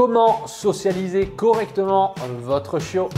Comment socialiser correctement votre chiot?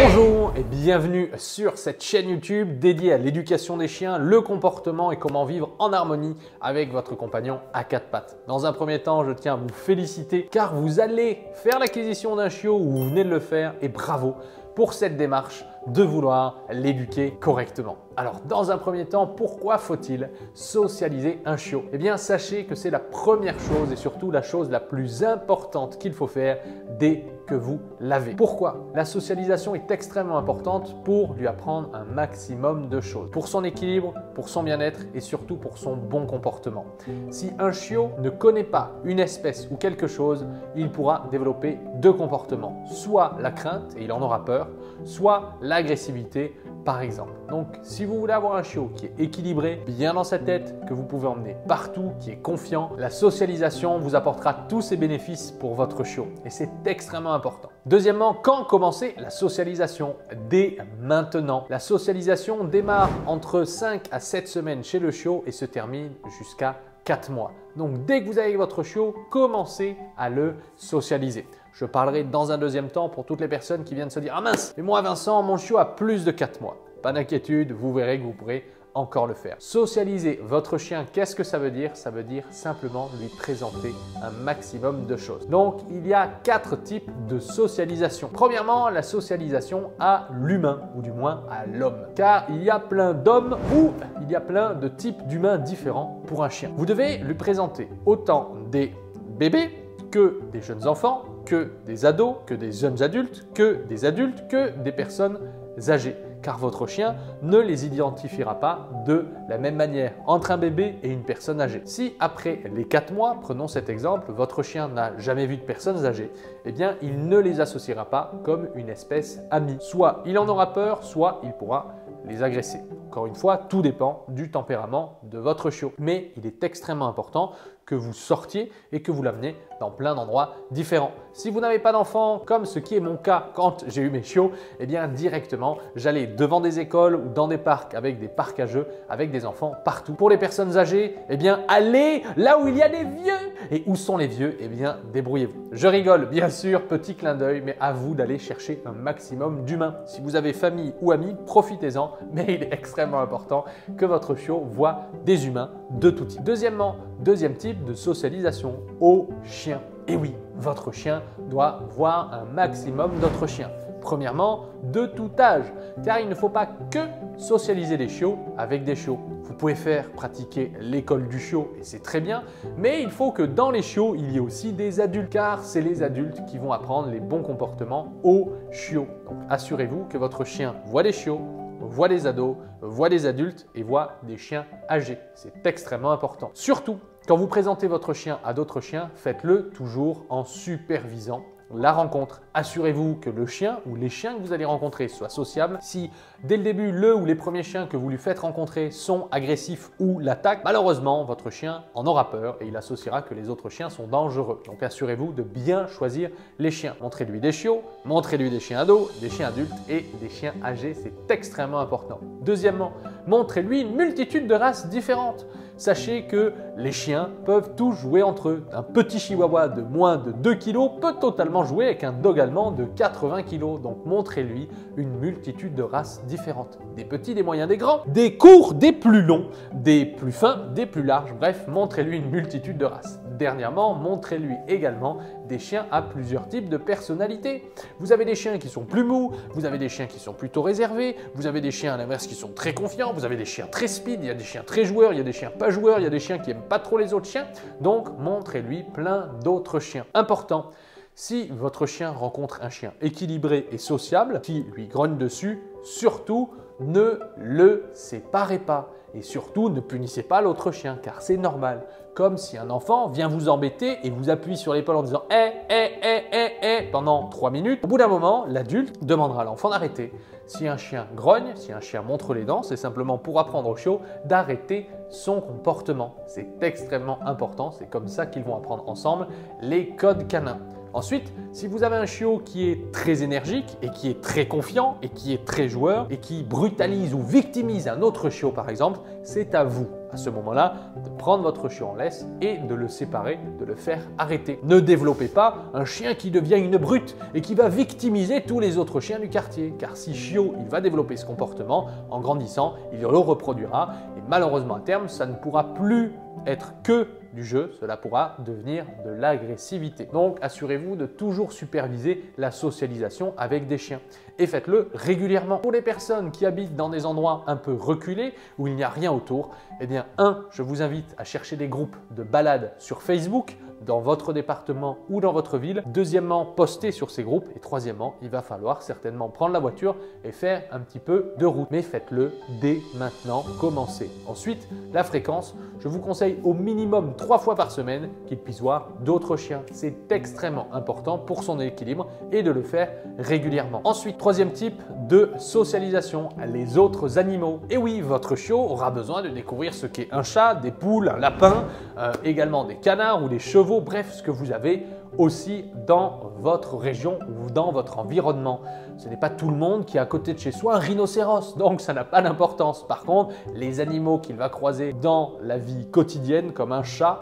Bonjour et bienvenue sur cette chaîne YouTube dédiée à l'éducation des chiens, le comportement et comment vivre en harmonie avec votre compagnon à quatre pattes. Dans un premier temps, je tiens à vous féliciter car vous allez faire l'acquisition d'un chiot ou vous venez de le faire et bravo pour cette démarche de vouloir l'éduquer correctement. Alors dans un premier temps, pourquoi faut-il socialiser un chiot? Eh bien sachez que c'est la première chose et surtout la chose la plus importante qu'il faut faire dès que vous l'avez. Pourquoi? La socialisation est extrêmement importante pour lui apprendre un maximum de choses. Pour son équilibre, pour son bien-être et surtout pour son bon comportement. Si un chiot ne connaît pas une espèce ou quelque chose, il pourra développer deux comportements. Soit la crainte et il en aura peur, soit l'agressivité par exemple. Donc si vous voulez avoir un chiot qui est équilibré, bien dans sa tête, que vous pouvez emmener partout, qui est confiant, la socialisation vous apportera tous ses bénéfices pour votre chiot et c'est extrêmement important. Deuxièmement, quand commencer la socialisation? Dès maintenant. La socialisation démarre entre 5 à 7 semaines chez le chiot et se termine jusqu'à 4 mois. Donc dès que vous avez votre chiot, commencez à le socialiser. Je parlerai dans un deuxième temps pour toutes les personnes qui viennent se dire « Ah mince, mais moi Vincent, mon chiot a plus de 4 mois ». Pas d'inquiétude, vous verrez que vous pourrez encore le faire. Socialiser votre chien, qu'est-ce que ça veut dire? Ça veut dire simplement lui présenter un maximum de choses. Donc, il y a 4 types de socialisation. Premièrement, la socialisation à l'humain, ou du moins à l'homme. Car il y a plein d'hommes ou il y a plein de types d'humains différents pour un chien. Vous devez lui présenter autant des bébés que des jeunes enfants, que des ados, que des jeunes adultes, que des personnes âgées. Car votre chien ne les identifiera pas de la même manière entre un bébé et une personne âgée. Si après les 4 mois, prenons cet exemple, votre chien n'a jamais vu de personnes âgées, eh bien il ne les associera pas comme une espèce amie. Soit il en aura peur, soit il pourra les agresser. Encore une fois, tout dépend du tempérament de votre chiot. Mais il est extrêmement important que vous sortiez et que vous l'amenez dans plein d'endroits différents. Si vous n'avez pas d'enfant, comme ce qui est mon cas quand j'ai eu mes chiots, eh bien directement, j'allais devant des écoles ou dans des parcs avec des parcs à jeux, avec des enfants partout. Pour les personnes âgées, eh bien allez là où il y a des vieux. Et où sont les vieux? Eh bien débrouillez-vous. Je rigole, bien sûr, petit clin d'œil, mais à vous d'aller chercher un maximum d'humains. Si vous avez famille ou amis, profitez-en, mais il est extrêmement important que votre chiot voit des humains de tout type. Deuxième type de socialisation au chien. Et oui, votre chien doit voir un maximum d'autres chiens. Premièrement, de tout âge, car il ne faut pas que socialiser les chiots avec des chiots. Vous pouvez faire pratiquer l'école du chiot et c'est très bien, mais il faut que dans les chiots, il y ait aussi des adultes, car c'est les adultes qui vont apprendre les bons comportements aux chiots. Donc assurez-vous que votre chien voit des chiots, voit des ados, voit des adultes et voit des chiens âgés. C'est extrêmement important. Surtout, quand vous présentez votre chien à d'autres chiens, faites-le toujours en supervisant la rencontre. Assurez-vous que le chien ou les chiens que vous allez rencontrer soient sociables. Si dès le début, le ou les premiers chiens que vous lui faites rencontrer sont agressifs ou l'attaquent, malheureusement, votre chien en aura peur et il associera que les autres chiens sont dangereux. Donc assurez-vous de bien choisir les chiens. Montrez-lui des chiots, montrez-lui des chiens ados, des chiens adultes et des chiens âgés. C'est extrêmement important. Deuxièmement, montrez-lui une multitude de races différentes. Sachez que les chiens peuvent tous jouer entre eux. Un petit chihuahua de moins de 2 kg peut totalement jouer avec un dog allemand de 80 kg. Donc montrez-lui une multitude de races différentes. Des petits, des moyens, des grands, des courts, des plus longs, des plus fins, des plus larges. Bref, montrez-lui une multitude de races. Dernièrement, montrez-lui également des chiens à plusieurs types de personnalités. Vous avez des chiens qui sont plus mous, vous avez des chiens qui sont plutôt réservés, vous avez des chiens à l'inverse qui sont très confiants, vous avez des chiens très speed, il y a des chiens très joueurs, il y a des chiens pas joueurs, il y a des chiens qui n'aiment pas trop les autres chiens. Donc, montrez-lui plein d'autres chiens. Important, si votre chien rencontre un chien équilibré et sociable qui lui grogne dessus, surtout ne le séparez pas. Et surtout, ne punissez pas l'autre chien, car c'est normal. Comme si un enfant vient vous embêter et vous appuie sur l'épaule en disant pendant 3 minutes. Au bout d'un moment, l'adulte demandera à l'enfant d'arrêter. Si un chien grogne, si un chien montre les dents, c'est simplement pour apprendre au chiot d'arrêter son comportement. C'est extrêmement important, c'est comme ça qu'ils vont apprendre ensemble les codes canins. Ensuite, si vous avez un chiot qui est très énergique et qui est très confiant et qui est très joueur et qui brutalise ou victimise un autre chiot par exemple, c'est à vous à ce moment-là de prendre votre chiot en laisse et de le séparer, de le faire arrêter. Ne développez pas un chien qui devient une brute et qui va victimiser tous les autres chiens du quartier. Car si chiot, il va développer ce comportement, en grandissant, il le reproduira et malheureusement à terme, ça ne pourra plus être que du jeu, cela pourra devenir de l'agressivité. Donc assurez-vous de toujours superviser la socialisation avec des chiens et faites-le régulièrement. Pour les personnes qui habitent dans des endroits un peu reculés où il n'y a rien autour, eh bien je vous invite à chercher des groupes de balades sur Facebook dans votre département ou dans votre ville. Deuxièmement, postez sur ces groupes. Et troisièmement, il va falloir certainement prendre la voiture et faire un petit peu de route. Mais faites-le dès maintenant, commencez. Ensuite, la fréquence, je vous conseille au minimum 3 fois par semaine qu'il puisse voir d'autres chiens. C'est extrêmement important pour son équilibre et de le faire régulièrement. Ensuite, troisième type de socialisation, les autres animaux. Et oui, votre chiot aura besoin de découvrir ce qu'est un chat, des poules, un lapin, également des canards ou des chevaux, bref, ce que vous avez aussi dans votre région ou dans votre environnement. Ce n'est pas tout le monde qui a à côté de chez soi un rhinocéros, donc ça n'a pas d'importance. Par contre, les animaux qu'il va croiser dans la vie quotidienne, comme un chat,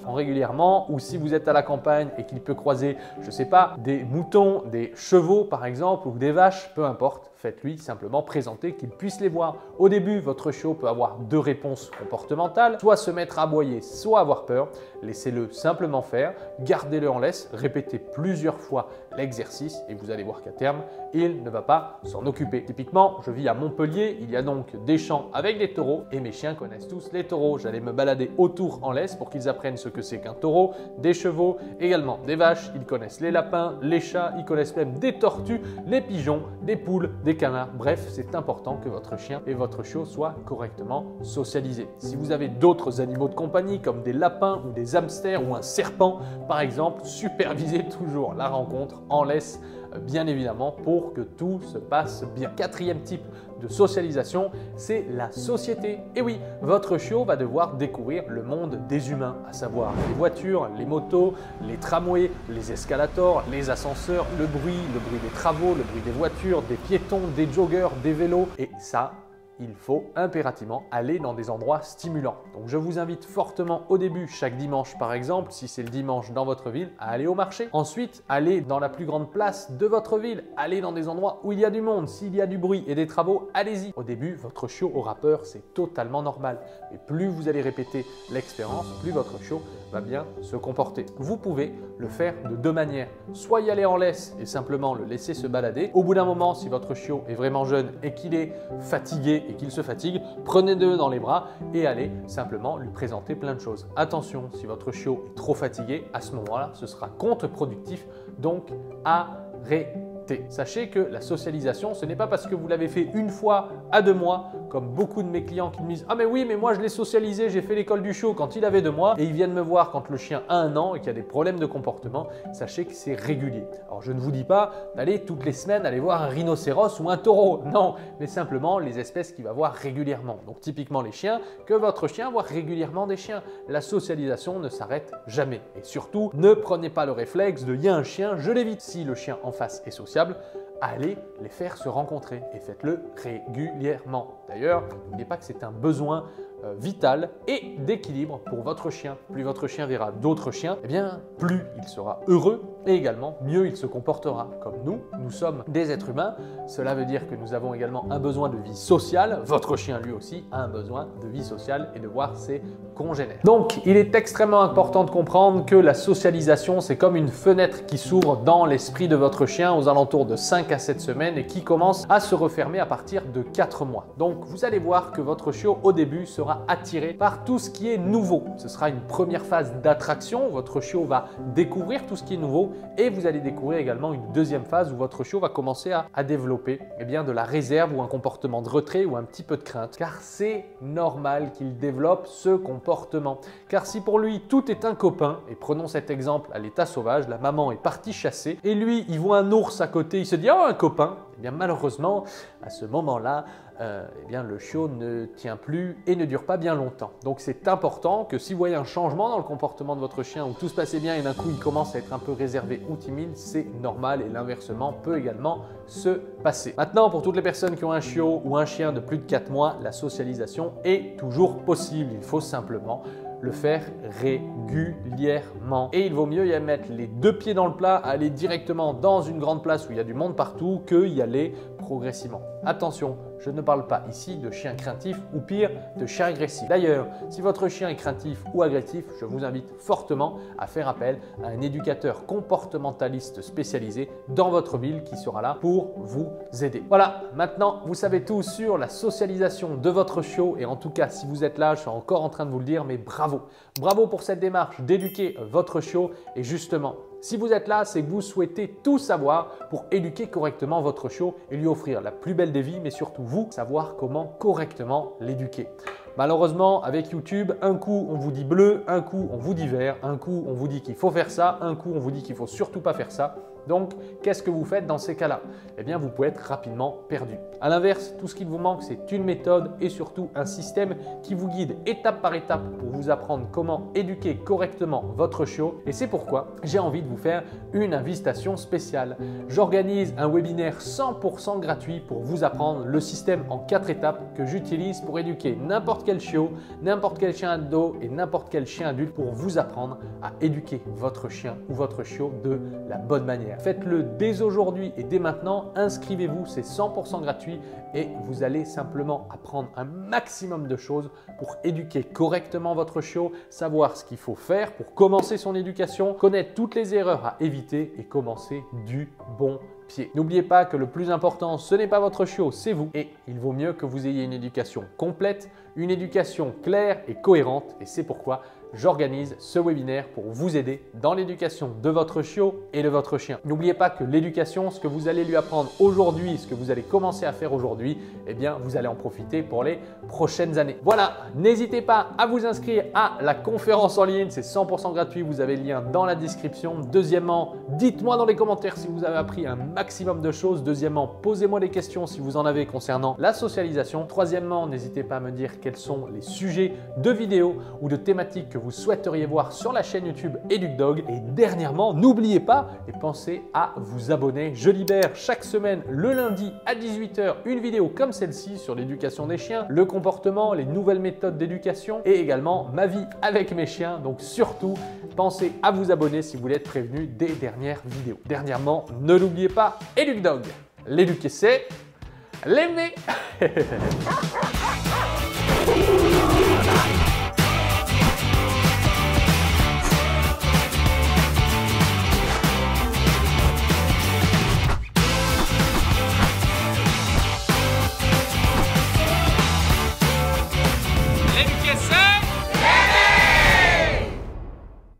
régulièrement, ou si vous êtes à la campagne et qu'il peut croiser, je ne sais pas, des moutons, des chevaux par exemple, ou des vaches, peu importe, faites-lui simplement présenter qu'il puisse les voir. Au début, votre chiot peut avoir 2 réponses comportementales, soit se mettre à aboyer, soit avoir peur. Laissez-le simplement faire, gardez-le en laisse, répétez plusieurs fois l'exercice et vous allez voir qu'à terme, il ne va pas s'en occuper. Typiquement, je vis à Montpellier, il y a donc des champs avec des taureaux et mes chiens connaissent tous les taureaux. J'allais me balader autour en laisse pour qu'ils apprennent ce que c'est qu'un taureau, des chevaux, également des vaches, ils connaissent les lapins, les chats, ils connaissent même des tortues, les pigeons, des poules, des canards. Bref, c'est important que votre chien et votre chiot soient correctement socialisés. Si vous avez d'autres animaux de compagnie comme des lapins ou des hamsters ou un serpent par exemple, supervisez toujours la rencontre en laisse bien évidemment pour que tout se passe bien. Quatrième type de socialisation, c'est la société. Et oui, votre chiot va devoir découvrir le monde des humains, à savoir les voitures, les motos, les tramways, les escalators, les ascenseurs, le bruit des travaux, le bruit des voitures, des piétons, des joggers, des vélos. Et ça, il faut impérativement aller dans des endroits stimulants. Donc je vous invite fortement au début, chaque dimanche par exemple, si c'est le dimanche dans votre ville, à aller au marché. Ensuite, allez dans la plus grande place de votre ville, allez dans des endroits où il y a du monde. S'il y a du bruit et des travaux, allez-y. Au début, votre chiot aura peur, c'est totalement normal. Mais plus vous allez répéter l'expérience, plus votre chiot va bien se comporter. Vous pouvez le faire de 2 manières. Soit y aller en laisse et simplement le laisser se balader. Au bout d'un moment, si votre chiot est vraiment jeune et qu'il est fatigué et qu'il se fatigue, prenez-le dans les bras et allez simplement lui présenter plein de choses. Attention, si votre chiot est trop fatigué, à ce moment-là, ce sera contre-productif, donc arrêtez. Sachez que la socialisation, ce n'est pas parce que vous l'avez fait une fois à 2 mois, comme beaucoup de mes clients qui me disent « Ah mais oui, mais moi je l'ai socialisé, j'ai fait l'école du chiot quand il avait 2 mois et ils viennent me voir quand le chien a 1 an et qu'il y a des problèmes de comportement. » Sachez que c'est régulier. Alors je ne vous dis pas d'aller toutes les semaines aller voir un rhinocéros ou un taureau, non, mais simplement les espèces qu'il va voir régulièrement. Donc typiquement les chiens, que votre chien voit régulièrement des chiens. La socialisation ne s'arrête jamais. Et surtout, ne prenez pas le réflexe de « il y a un chien, je l'évite ». Si le chien en face est sociable, allez les faire se rencontrer et faites-le régulièrement. D'ailleurs, n'oubliez pas que c'est un besoin vital et d'équilibre pour votre chien. Plus votre chien verra d'autres chiens, eh bien plus il sera heureux et également mieux il se comportera. Comme nous sommes des êtres humains, cela veut dire que nous avons également un besoin de vie sociale. Votre chien lui aussi a un besoin de vie sociale et de voir ses congénères. Donc il est extrêmement important de comprendre que la socialisation c'est comme une fenêtre qui s'ouvre dans l'esprit de votre chien aux alentours de 5 à 7 semaines et qui commence à se refermer à partir de 4 mois. Donc vous allez voir que votre chiot au début sera sera attiré par tout ce qui est nouveau. Ce sera une première phase d'attraction. Votre chiot va découvrir tout ce qui est nouveau et vous allez découvrir également une deuxième phase où votre chiot va commencer à développer de la réserve ou un comportement de retrait ou un petit peu de crainte. Car c'est normal qu'il développe ce comportement. Car si pour lui tout est un copain, et prenons cet exemple à l'état sauvage, la maman est partie chasser et lui il voit un ours à côté, il se dit « Oh, un copain !» Eh bien malheureusement, à ce moment-là, le chiot ne tient plus et ne dure pas bien longtemps. Donc c'est important que si vous voyez un changement dans le comportement de votre chien où tout se passait bien et d'un coup il commence à être un peu réservé ou timide, c'est normal et l'inversement peut également se passer. Maintenant, pour toutes les personnes qui ont un chiot ou un chien de plus de 4 mois, la socialisation est toujours possible. Il faut simplement le faire régulièrement. Et il vaut mieux y mettre les deux pieds dans le plat, aller directement dans une grande place où il y a du monde partout, que y aller progressivement. Attention, je ne parle pas ici de chien craintif ou pire, de chien agressif. D'ailleurs, si votre chien est craintif ou agressif, je vous invite fortement à faire appel à un éducateur comportementaliste spécialisé dans votre ville qui sera là pour vous aider. Voilà, maintenant vous savez tout sur la socialisation de votre chiot et en tout cas, si vous êtes là, je suis encore en train de vous le dire, mais bravo. Bravo pour cette démarche d'éduquer votre chiot et justement, si vous êtes là, c'est que vous souhaitez tout savoir pour éduquer correctement votre chiot et lui offrir la plus belle des vies, mais surtout vous, savoir comment correctement l'éduquer. Malheureusement, avec YouTube, un coup on vous dit bleu, un coup on vous dit vert, un coup on vous dit qu'il faut faire ça, un coup on vous dit qu'il ne faut surtout pas faire ça. Donc, qu'est-ce que vous faites dans ces cas-là? Eh bien, vous pouvez être rapidement perdu. À l'inverse, tout ce qu'il vous manque, c'est une méthode et surtout un système qui vous guide étape par étape pour vous apprendre comment éduquer correctement votre chiot. Et c'est pourquoi j'ai envie de vous faire une invitation spéciale. J'organise un webinaire 100% gratuit pour vous apprendre le système en 4 étapes que j'utilise pour éduquer n'importe quel chiot, n'importe quel chien ado et n'importe quel chien adulte pour vous apprendre à éduquer votre chien ou votre chiot de la bonne manière. Faites-le dès aujourd'hui et dès maintenant, inscrivez-vous, c'est 100% gratuit et vous allez simplement apprendre un maximum de choses pour éduquer correctement votre chiot, savoir ce qu'il faut faire pour commencer son éducation, connaître toutes les erreurs à éviter et commencer du bon pied. N'oubliez pas que le plus important, ce n'est pas votre chiot, c'est vous et il vaut mieux que vous ayez une éducation complète, une éducation claire et cohérente et c'est pourquoi j'organise ce webinaire pour vous aider dans l'éducation de votre chiot et de votre chien. N'oubliez pas que l'éducation, ce que vous allez lui apprendre aujourd'hui, ce que vous allez commencer à faire aujourd'hui, eh bien, vous allez en profiter pour les prochaines années. Voilà, n'hésitez pas à vous inscrire à la conférence en ligne, c'est 100% gratuit, vous avez le lien dans la description. Deuxièmement, dites-moi dans les commentaires si vous avez appris un maximum de choses. Deuxièmement, posez-moi des questions si vous en avez concernant la socialisation. Troisièmement, n'hésitez pas à me dire quels sont les sujets de vidéos ou de thématiques que vous souhaiteriez voir sur la chaîne YouTube EducDog. Et dernièrement, n'oubliez pas et pensez à vous abonner. Je libère chaque semaine le lundi à 18 h une vidéo comme celle-ci sur l'éducation des chiens, le comportement, les nouvelles méthodes d'éducation et également ma vie avec mes chiens. Donc surtout, pensez à vous abonner si vous voulez être prévenu des dernières vidéos. Dernièrement, ne l'oubliez pas, EducDog, l'éduquer c'est l'aimer.